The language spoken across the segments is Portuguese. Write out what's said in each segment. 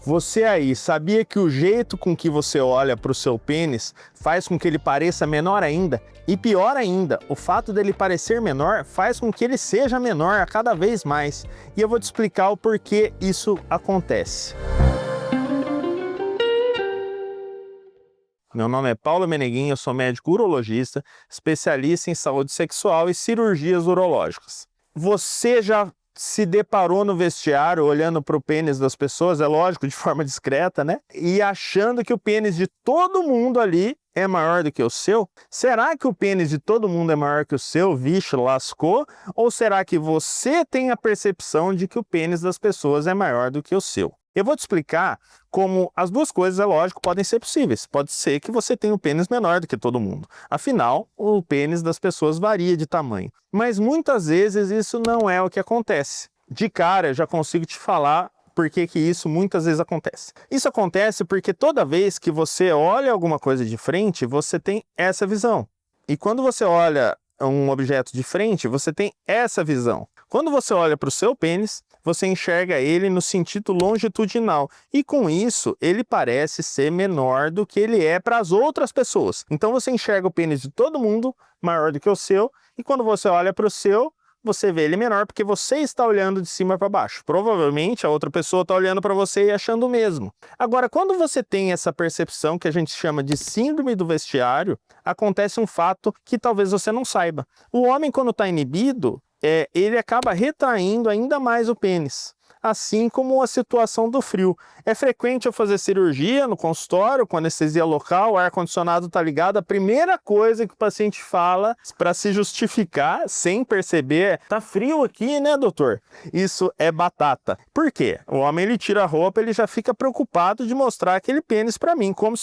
Você aí, sabia que o jeito com que você olha para o seu pênis faz com que ele pareça menor ainda? E pior ainda, o fato dele parecer menor faz com que ele seja menor a cada vez mais. E eu vou te explicar o porquê isso acontece. Meu nome é Paulo Meneguin, eu sou médico urologista, especialista em saúde sexual e cirurgias urológicas. Você já se deparou no vestiário olhando para o pênis das pessoas, é lógico, de forma discreta, né? E achando que o pênis de todo mundo ali é maior do que o seu? Será que o pênis de todo mundo é maior que o seu? Vixe, lascou? Ou será que você tem a percepção de que o pênis das pessoas é maior do que o seu? Eu vou te explicar como as duas coisas, é lógico, podem ser possíveis. Pode ser que você tenha um pênis menor do que todo mundo. Afinal, o pênis das pessoas varia de tamanho. Mas muitas vezes isso não é o que acontece. De cara, eu já consigo te falar por que isso muitas vezes acontece. Isso acontece porque toda vez que você olha alguma coisa de frente, você tem essa visão. E quando você olha um objeto de frente, você tem essa visão. Quando você olha para o seu pênis, você enxerga ele no sentido longitudinal e com isso ele parece ser menor do que ele é para as outras pessoas. Então você enxerga o pênis de todo mundo maior do que o seu e quando você olha para o seu, você vê ele menor porque você está olhando de cima para baixo. Provavelmente a outra pessoa está olhando para você e achando o mesmo. Agora, quando você tem essa percepção que a gente chama de síndrome do vestiário, acontece um fato que talvez você não saiba. O homem, quando está inibido, ele acaba retraindo ainda mais o pênis, assim como a situação do frio. É frequente eu fazer cirurgia no consultório, com anestesia local, o ar-condicionado está ligado, a primeira coisa que o paciente fala para se justificar, sem perceber, é: tá frio aqui, né, doutor? Isso é batata. Por quê? O homem, ele tira a roupa, ele já fica preocupado de mostrar aquele pênis para mim, como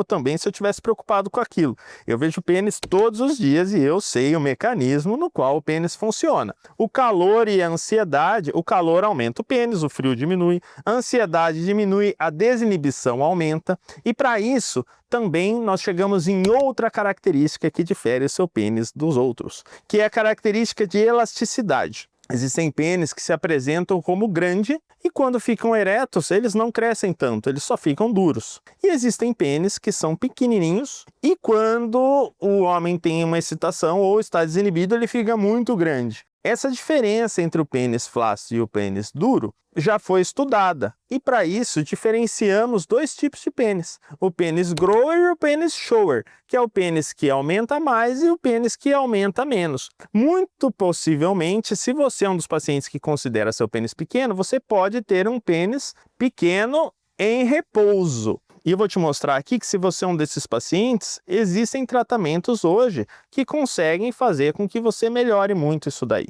também se eu tivesse preocupado com aquilo. Eu vejo pênis todos os dias e eu sei o mecanismo no qual o pênis funciona. O calor e a ansiedade, o calor aumenta o pênis, o frio diminui, a ansiedade diminui, a desinibição aumenta e para isso também nós chegamos em outra característica que difere o seu pênis dos outros, que é a característica de elasticidade. Existem pênis que se apresentam como grande e quando ficam eretos eles não crescem tanto, eles só ficam duros. E existem pênis que são pequenininhos e quando o homem tem uma excitação ou está desinibido ele fica muito grande. Essa diferença entre o pênis flácido e o pênis duro já foi estudada e para isso diferenciamos dois tipos de pênis, o pênis grower e o pênis shower, que é o pênis que aumenta mais e o pênis que aumenta menos. Muito possivelmente, se você é um dos pacientes que considera seu pênis pequeno, você pode ter um pênis pequeno em repouso. E eu vou te mostrar aqui que se você é um desses pacientes, existem tratamentos hoje que conseguem fazer com que você melhore muito isso daí.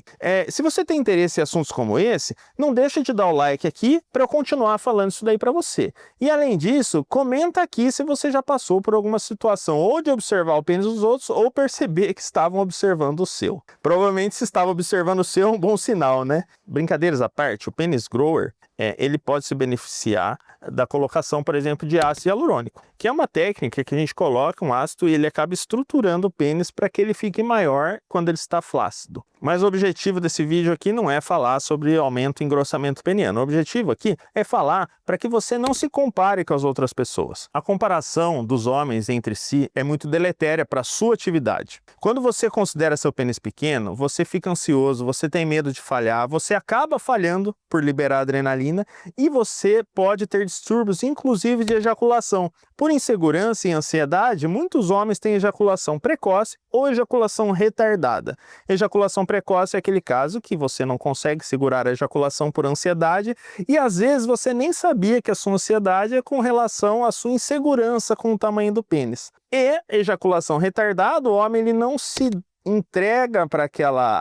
Se você tem interesse em assuntos como esse, não deixa de dar o like aqui para eu continuar falando isso daí para você. E além disso, comenta aqui se você já passou por alguma situação ou de observar o pênis dos outros ou perceber que estavam observando o seu. Provavelmente se estava observando o seu é um bom sinal, né? Brincadeiras à parte, o pênis grower, ele pode se beneficiar da colocação, por exemplo, de ácido hialurônico, que é uma técnica que a gente coloca um ácido e ele acaba estruturando o pênis para que ele fique maior quando ele está flácido. Mas o objetivo desse vídeo aqui não é falar sobre aumento e engrossamento peniano. O objetivo aqui é falar para que você não se compare com as outras pessoas. A comparação dos homens entre si é muito deletéria para a sua atividade. Quando você considera seu pênis pequeno, você fica ansioso, você tem medo de falhar, você acaba falhando por liberar adrenalina e você pode ter distúrbios, inclusive de ejaculação. Por insegurança e ansiedade, muitos homens têm ejaculação precoce ou ejaculação retardada. Ejaculação precoce é aquele caso que você não consegue segurar a ejaculação por ansiedade e às vezes você nem sabia que a sua ansiedade é com relação à sua insegurança com o tamanho do pênis. E ejaculação retardada, o homem ele não se entrega para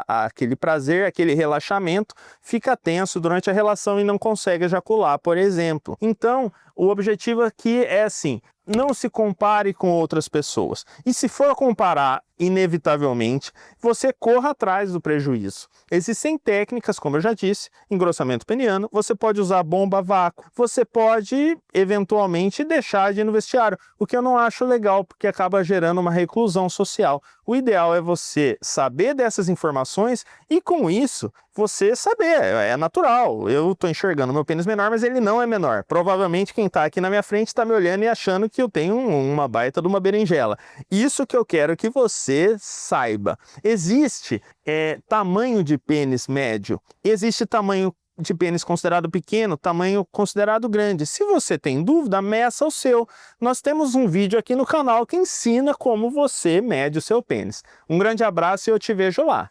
aquele prazer, aquele relaxamento, fica tenso durante a relação e não consegue ejacular, por exemplo. Então, o objetivo aqui é assim: não se compare com outras pessoas. E se for comparar inevitavelmente, você corra atrás do prejuízo. Existem técnicas, como eu já disse, engrossamento peniano, você pode usar bomba a vácuo, você pode, eventualmente, deixar de ir no vestiário, o que eu não acho legal, porque acaba gerando uma reclusão social. O ideal é você saber dessas informações e, com isso, você saber, é natural. Eu estou enxergando meu pênis menor, mas ele não é menor. Provavelmente quem está aqui na minha frente está me olhando e achando que eu tenho uma baita de uma berinjela. Isso que eu quero que você saiba. Existe tamanho de pênis médio, existe tamanho de pênis considerado pequeno, tamanho considerado grande. Se você tem dúvida, meça o seu. Nós temos um vídeo aqui no canal que ensina como você mede o seu pênis. Um grande abraço e eu te vejo lá.